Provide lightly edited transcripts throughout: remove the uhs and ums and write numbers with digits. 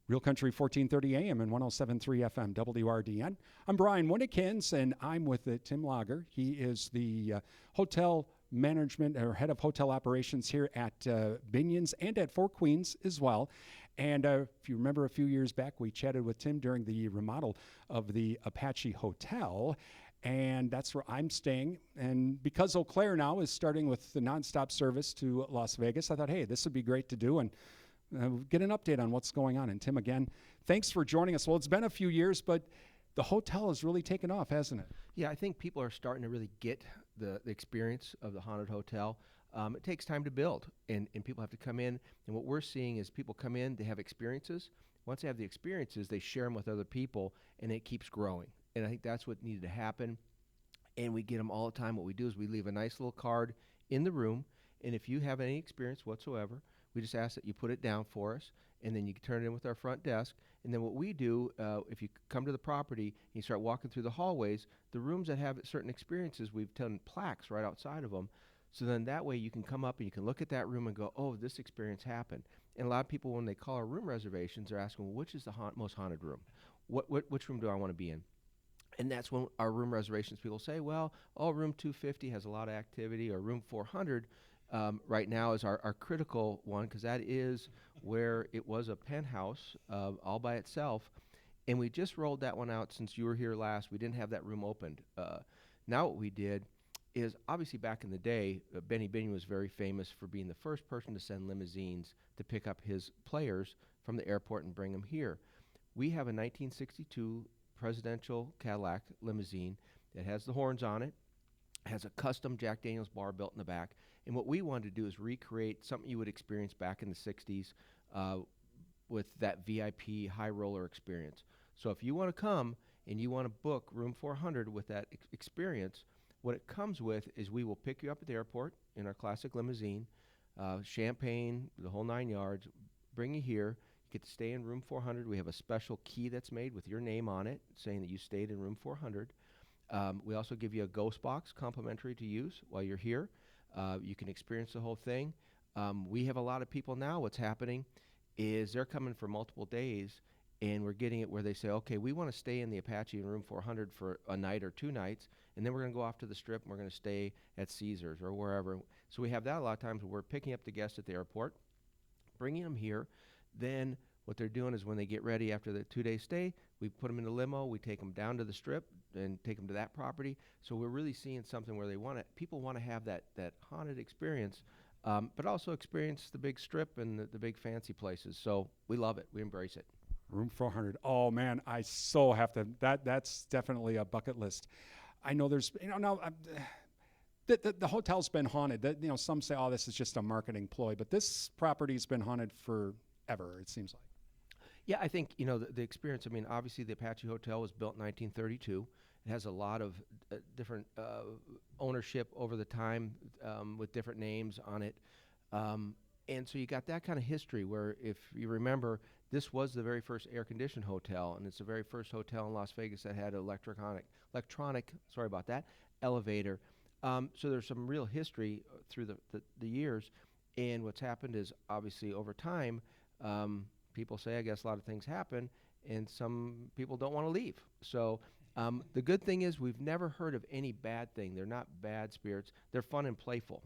Real Country 1430 AM and 107.3 FM WRDN. I'm Brian Winnikins, and I'm with Tim Lager. He is the hotel management or head of hotel operations here at Binions and at Four Queens as well. And if you remember a few years back, we chatted with Tim during the remodel of the Apache Hotel. And that's where I'm staying. And because Eau Claire now is starting with the nonstop service to Las Vegas, I thought, hey, this would be great to do. And get an update on what's going on. And Tim, again, thanks for joining us. Well, it's been a few years, but the hotel has really taken off, hasn't it? Yeah, I think people are starting to really get the experience of the haunted hotel. It takes time to build, and people have to come in. And what we're seeing is people come in, they have experiences. Once they have the experiences, they share them with other people, and it keeps growing. And I think that's what needed to happen. And we get them all the time. What we do is we leave a nice little card in the room, and if you have any experience whatsoever, we just ask that you put it down for us, and then you can turn it in with our front desk. And then what we do, if you come to the property and you start walking through the hallways, the rooms that have certain experiences, we've done plaques right outside of them. So then that way you can come up and you can look at that room and go, oh, this experience happened. And a lot of people, when they call our room reservations, are asking, well, which is the most haunted room? Which room do I want to be in? And that's when our room reservations people say, well, oh, room 250 has a lot of activity, or room 400 right now is our critical one, because that is where it was a penthouse all by itself. And we just rolled that one out since you were here last. We didn't have that room opened. Now what we did is, obviously back in the day, Benny Binion was very famous for being the first person to send limousines to pick up his players from the airport and bring them here. We have a 1962 presidential Cadillac limousine that has the horns on it, has a custom Jack Daniels bar built in the back. And what we wanted to do is recreate something you would experience back in the 60s with that VIP high roller experience. So if you want to come and you want to book room 400 with that experience, what it comes with is we will pick you up at the airport in our classic limousine, champagne, the whole 9 yards, bring you here. You get to stay in room 400. We have a special key that's made with your name on it, saying that you stayed in room 400. We also give you a ghost box complimentary to use while you're here. You can experience the whole thing. We have a lot of people now. What's happening is they're coming for multiple days, and we're getting it where they say, okay, we want to stay in the Apache in room 400 for a night or 2 nights, and then we're going to go off to the Strip, and we're going to stay at Caesars or wherever. So we have that a lot of times where we're picking up the guests at the airport, bringing them here. Then what they're doing is when they get ready after the 2-day stay, we put them in a limo, we take them down to the Strip and take them to that property. So we're really seeing something where people want to have that haunted experience, but also experience the big Strip and the big fancy places. So we love it. We embrace it. Room 400. Oh, man, I so have to. That's definitely a bucket list. I know there's, now the hotel's been haunted. Some say, oh, this is just a marketing ploy, but this property's been haunted forever, it seems like. Yeah, I think, the experience, obviously the Apache Hotel was built in 1932. It has a lot of different ownership over the time with different names on it. And so you got that kind of history where, if you remember, this was the very first air-conditioned hotel, and it's the very first hotel in Las Vegas that had electronic, elevator. So there's some real history through the years. And what's happened is, obviously, over time, people say, I guess a lot of things happen, and some people don't want to leave. So the good thing is we've never heard of any bad thing. They're not bad spirits. They're fun and playful.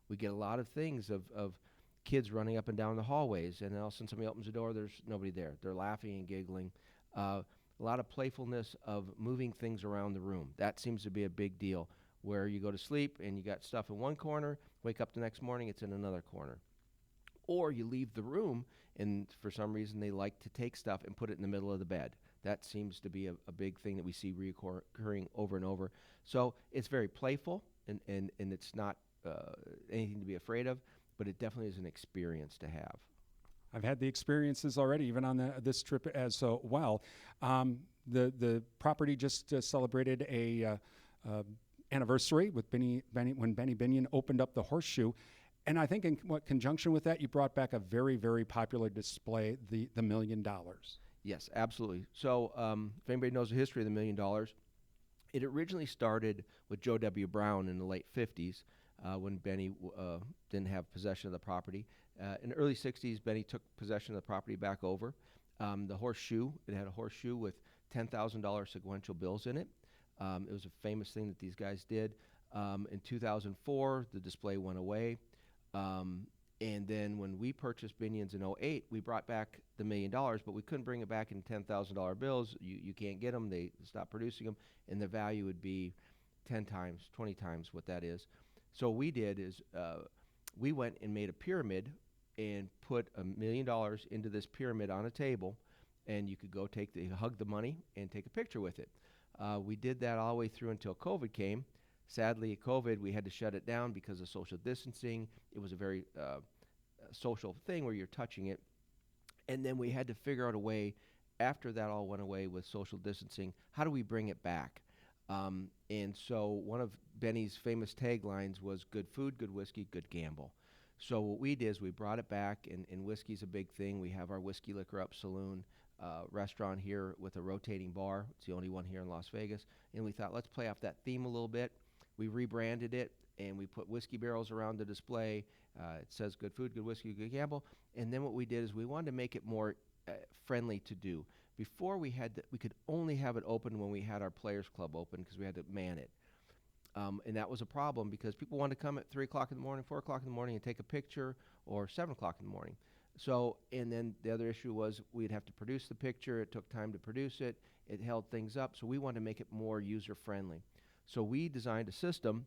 We get a lot of things of kids running up and down the hallways, and then all of a sudden somebody opens the door, there's nobody there. They're laughing and giggling. A lot of playfulness of moving things around the room. That seems to be a big deal, where you go to sleep and you got stuff in one corner, wake up the next morning, it's in another corner. Or you leave the room, and for some reason they like to take stuff and put it in the middle of the bed. That seems to be a big thing that we see recurring over and over. So it's very playful, and it's not anything to be afraid of, but it definitely is an experience to have. I've had the experiences already, even on this trip as well. The property just celebrated a anniversary with when Benny Binion opened up the Horseshoe. And I think in conjunction with that, you brought back a very, very popular display, the $1 million. Yes, absolutely. So if anybody knows the history of the $1 million, it originally started with Joe W. Brown in the late 50s when Benny didn't have possession of the property. In the early 60s, Benny took possession of the property back over. The horseshoe, it had a horseshoe with $10,000 sequential bills in it. It was a famous thing that these guys did. In 2004, the display went away. And then when we purchased Binions in '08, we brought back the $1 million, but we couldn't bring it back in $10,000 bills. You can't get them. They stopped producing them, and the value would be 10 times, 20 times what that is. So what we did is we went and made a pyramid and put $1 million into this pyramid on a table, and you could go hug the money and take a picture with it. We did that all the way through until COVID came. Sadly, COVID, we had to shut it down because of social distancing. It was a very social thing where you're touching it. And then we had to figure out a way, after that all went away with social distancing, how do we bring it back? And so one of Benny's famous taglines was good food, good whiskey, good gamble. So what we did is we brought it back, and whiskey's a big thing. We have our Whiskey Liquor Up Saloon restaurant here with a rotating bar. It's the only one here in Las Vegas. And we thought, let's play off that theme a little bit. We rebranded it, and we put whiskey barrels around the display. It says good food, good whiskey, good gamble. And then what we did is we wanted to make it more friendly to do. Before we could only have it open when we had our Players Club open because we had to man it. And that was a problem because people wanted to come at 3 o'clock in the morning, 4 o'clock in the morning and take a picture, or 7 o'clock in the morning. So, and then the other issue was we'd have to produce the picture. It took time to produce it. It held things up. So we wanted to make it more user-friendly. So we designed a system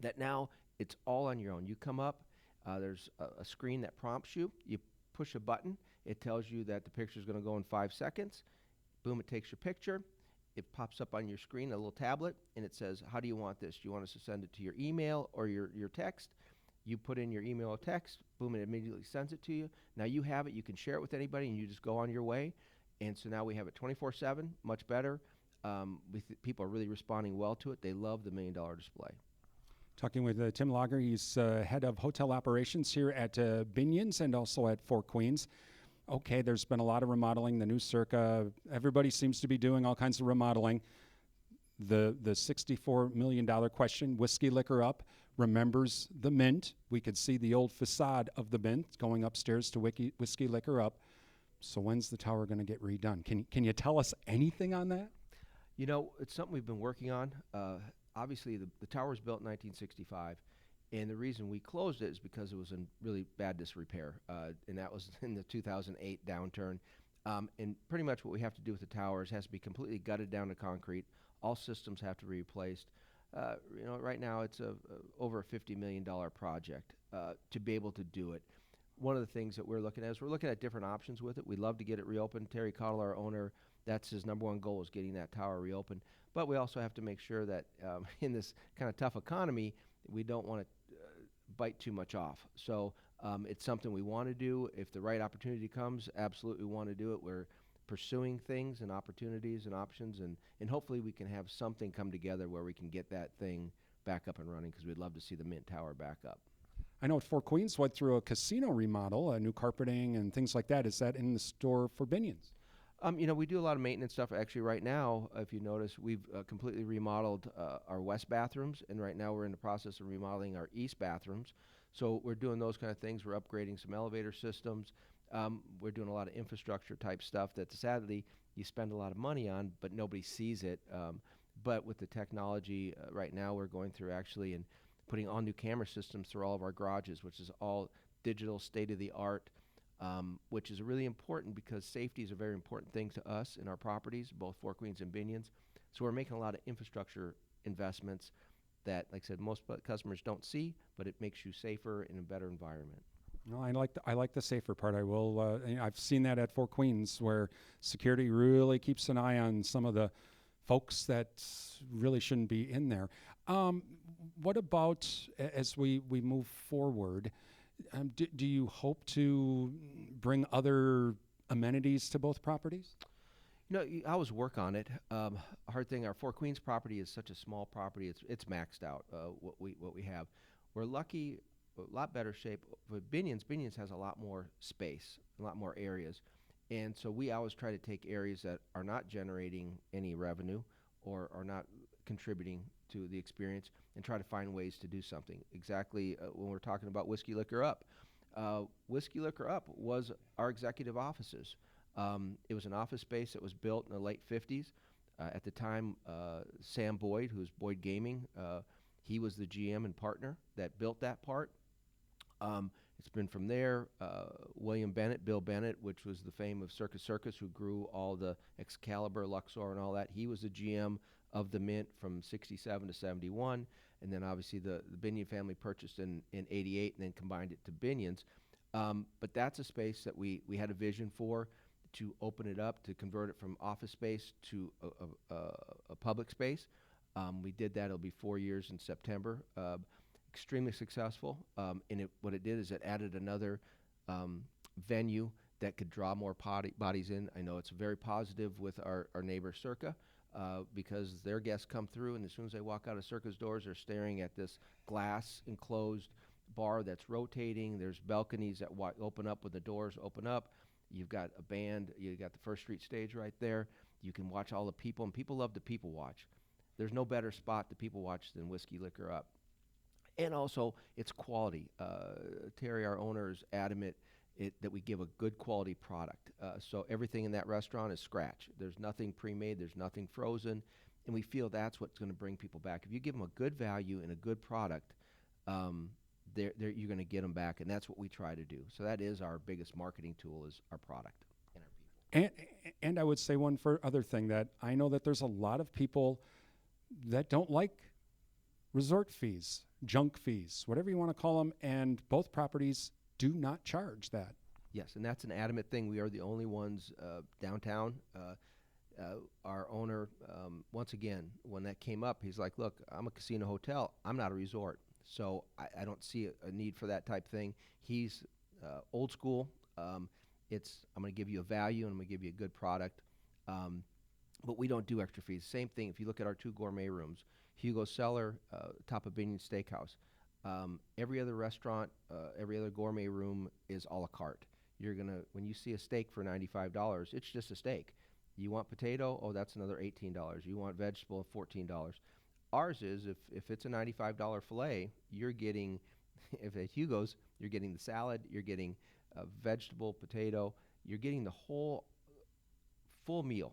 that now it's all on your own. You come up, there's a screen that prompts you. You push a button. It tells you that the picture is going to go in 5 seconds. Boom, it takes your picture. It pops up on your screen, a little tablet, and it says, how do you want this? Do you want us to send it to your email or your text? You put in your email or text. Boom, it immediately sends it to you. Now you have it. You can share it with anybody, and you just go on your way. And so now we have it 24/7, much better. People are really responding well to it. They love the $1 million display. Talking with Tim Lager, he's head of hotel operations here at Binions and also at Four Queens. Okay, there's been a lot of remodeling, the new Circa. Everybody seems to be doing all kinds of remodeling. The $64 million question, Whiskey Liquor Up, remembers the Mint. We could see the old facade of the Mint going upstairs to Whiskey Liquor Up. So when's the tower going to get redone? Can you tell us anything on that? You know, it's something we've been working on. Obviously, the tower was built in 1965, and the reason we closed it is because it was in really bad disrepair, and that was in the 2008 downturn. And pretty much what we have to do with the tower is it has to be completely gutted down to concrete. All systems have to be replaced. Right now it's over a $50 million project to be able to do it. One of the things that we're looking at is we're looking at different options with it. We'd love to get it reopened. Terry Cottle, our owner, that's his number one goal, is getting that tower reopened. But we also have to make sure that in this kind of tough economy, we don't want to bite too much off. So it's something we want to do. If the right opportunity comes, absolutely want to do it. We're pursuing things and opportunities and options, and hopefully we can have something come together where we can get that thing back up and running, because we'd love to see the Mint Tower back up. I know Four Queens went through a casino remodel, new carpeting and things like that. Is that in the store for Binions? We do a lot of maintenance stuff. Actually, right now, if you notice, we've completely remodeled our west bathrooms, and right now we're in the process of remodeling our east bathrooms. So we're doing those kind of things. We're upgrading some elevator systems. We're doing a lot of infrastructure type stuff that sadly you spend a lot of money on, but nobody sees it. But with the technology right now, we're going through actually and putting all new camera systems through all of our garages, which is all digital, state-of-the-art, which is really important because safety is a very important thing to us in our properties, both Four Queens and Binions. So we're making a lot of infrastructure investments that, like I said, most customers don't see, but it makes you safer in a better environment. No, I like the safer part. I will. I've seen that at Four Queens, where security really keeps an eye on some of the folks that really shouldn't be in there. What about as we move forward? Do you hope to bring other amenities to both properties? You always work on it. Hard thing, our Four Queens property is such a small property. It's maxed out. What we have, we're lucky. A lot better shape. With Binions has a lot more space, a lot more areas, and so we always try to take areas that are not generating any revenue or are not contributing to the experience and try to find ways to do something. Exactly when we're talking about Whiskey Liquor Up. Whiskey Liquor Up was our executive offices. It was an office space that was built in the late 50s. At the time, Sam Boyd, who's Boyd Gaming, he was the GM and partner that built that part. It's been from there. William Bennett, Bill Bennett, which was the fame of Circus Circus, who grew all the Excalibur, Luxor, and all that. He was the GM of the Mint from 67 to 71. And then obviously the Binion family purchased in 88 and then combined it to Binions. But that's a space that we had a vision for, to open it up, to convert it from office space to a public space. We did that. It'll be 4 years in September. Extremely successful. And what it did is it added another venue that could draw more bodies in. I know it's very positive with our neighbor Circa, because their guests come through, and as soon as they walk out of Circa's doors, they're staring at this glass enclosed bar that's rotating. There's balconies that open up when the doors open up. You've got a band. You got the First Street stage right there. You can watch all the people, and people love to people watch. There's no better spot to people watch than Whiskey Liquor Up. And also, it's quality. Terry, our owner, is adamant that we give a good quality product. So everything in that restaurant is scratch. There's nothing pre-made. There's nothing frozen. And we feel that's what's going to bring people back. If you give them a good value and a good product, you're going to get them back. And that's what we try to do. So that is our biggest marketing tool, is our product and our people. And I would say one other thing, that I know that there's a lot of people that don't like resort fees, junk fees, whatever you want to call them, and both properties do not charge that. Yes, and that's an adamant thing. We are the only ones downtown. Our owner, once again, when that came up, he's like, look, I'm a casino hotel. I'm not a resort. So I don't see a need for that type thing. He's old school. I'm going to give you a value, and I'm going to give you a good product. But we don't do extra fees. Same thing, if you look at our 2 gourmet rooms, Hugo Cellar, top of Binion Steakhouse. Every other restaurant, every other gourmet room is a la carte. When you see a steak for $95, it's just a steak. You want potato? Oh, that's another $18. You want vegetable? $14. Ours is, if it's a $95 filet, you're getting, if at Hugo's, you're getting the salad, you're getting a vegetable, potato, you're getting the whole full meal.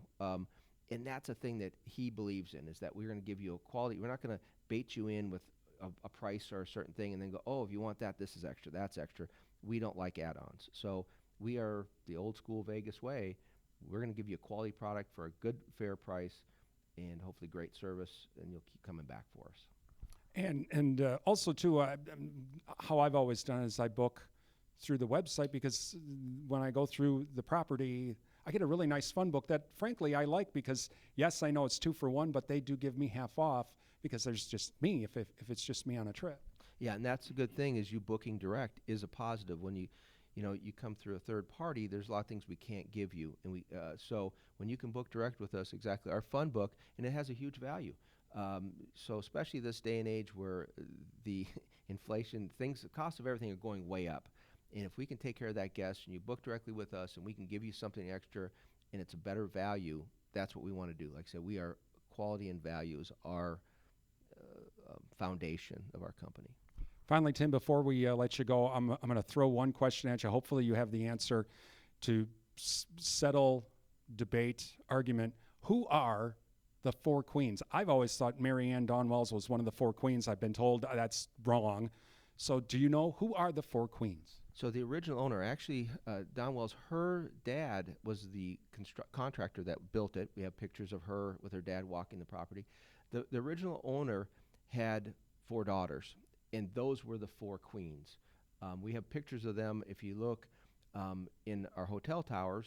And that's a thing that he believes in, is that we're going to give you a quality. We're not going to bait you in with a price or a certain thing and then go, oh, if you want that, this is extra, that's extra. We don't like add-ons. So we are the old school Vegas way. We're going to give you a quality product for a good, fair price, and hopefully great service, and you'll keep coming back for us. And also, too, how I've always done is I book through the website, because when I go through the property, I get a really nice fun book that, frankly, I like, because, yes, I know it's 2 for 1, but they do give me half off, because there's just me if it's just me on a trip. Yeah, and that's a good thing, is you booking direct is a positive. When you come through a third party, there's a lot of things we can't give you. And so when you can book direct with us, exactly, our fun book, and it has a huge value. So especially this day and age where the inflation, the cost of everything are going way up. And if we can take care of that guest, and you book directly with us, and we can give you something extra, and it's a better value, that's what we want to do. Like I said, quality and value is our foundation of our company. Finally, Tim, before we let you go, I'm going to throw one question at you. Hopefully you have the answer to settle, debate, argument. Who are the 4 queens? I've always thought Mary Ann Donwells was one of the 4 queens. I've been told that's wrong. So do you know who are the 4 queens? So the original owner, actually, Don Wells, her dad was the contractor that built it. We have pictures of her with her dad walking the property. The original owner had 4 daughters, and those were the 4 queens. We have pictures of them. If you look in our hotel towers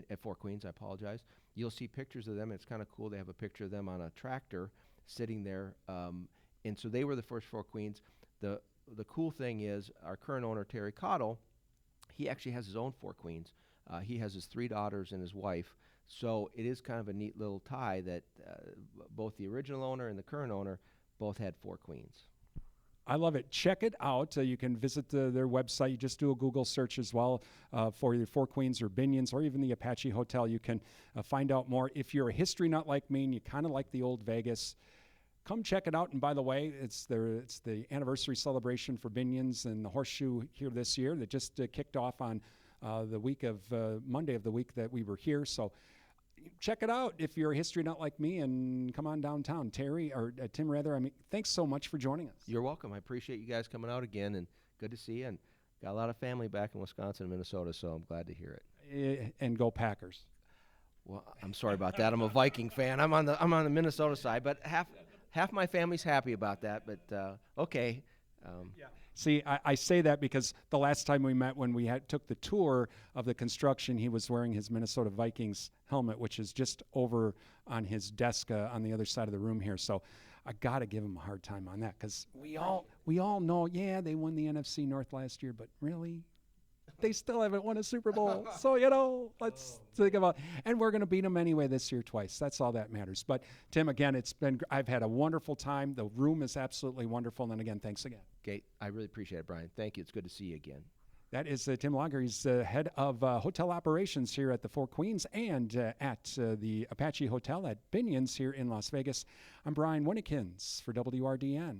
at 4 Queens, I apologize, you'll see pictures of them. It's kind of cool. They have a picture of them on a tractor sitting there. And so they were the first 4 queens. The cool thing is our current owner, Terry Cottle, he actually has his own 4 queens. He has his 3 daughters and his wife. So it is kind of a neat little tie that both the original owner and the current owner both had 4 queens. I love it. Check it out. You can visit their website. You just do a Google search as well for either 4 Queens or Binions or even the Apache Hotel. You can find out more. If you're a history nut like me and you kind of like the old Vegas, come check it out. And by the way, it's the anniversary celebration for Binions and the Horseshoe here this year that just kicked off on the week of Monday of the week that we were here. So check it out if you're a history nut like me, and come on downtown. Terry, or Tim rather, I mean, thanks so much for joining us. You're welcome. I appreciate you guys coming out again, and good to see you. And got a lot of family back in Wisconsin and Minnesota, so I'm glad to hear it. And go Packers. Well, I'm sorry about that. I'm a Viking fan. I'm on the Minnesota side, but half my family's happy about that. But okay. Yeah. See, I say that because the last time we met, when we took the tour of the construction, he was wearing his Minnesota Vikings helmet, which is just over on his desk on the other side of the room here. So I got to give him a hard time on that, because we all know, yeah, they won the NFC North last year, but really, they still haven't won a Super Bowl. So, let's think about, and we're going to beat them anyway this year twice. That's all that matters. But Tim, again, I've had a wonderful time. The room is absolutely wonderful. And again, thanks again. Okay, I really appreciate it, Brian. Thank you. It's good to see you again. That is Tim Lager. He's head of hotel operations here at the Four Queens and at the Apache Hotel at Binions here in Las Vegas. I'm Brian Winnikins for WRDN.